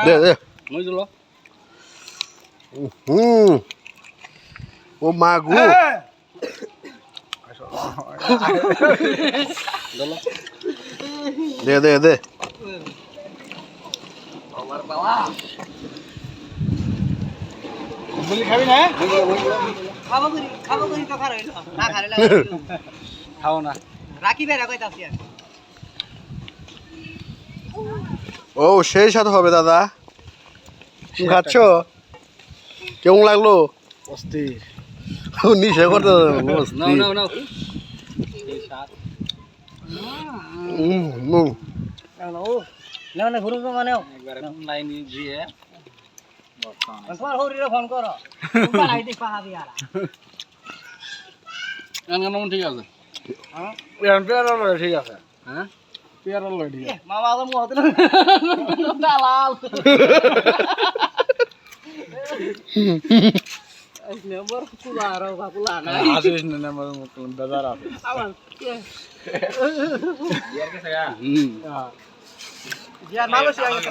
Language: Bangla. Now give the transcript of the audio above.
দে দে বুঝলো ও মা গো দে দে দে আমার বাবা বলি খাবি না খাবো করি তো খার হইলো না খারে খাও না রাখি বেরা কইতাছি আর ও সেই সাথে হবে দাদা তুমি খাচ্ছ কেমন লাগলো অস্থির নিশা করতে নাও নাও নাও নাও না ঘুরু মানে একবার লাইন দিয়ে তোমার হরিরে ফোন করো পালাই দি পাহাবি আর গান ঠিক আছে হ্যাঁ পেয়ারা ঠিক আছে হ্যাঁ পেয়ারা লয় ঠিক আছে মামা তো মুহ দিল দালাল নম্বর কুলারো বাপুলা না আসিস না নাম্বার মত বাজার আছে আমার ইয়ার কে সাগা ইয়ার মালয়েশিয়া গেছে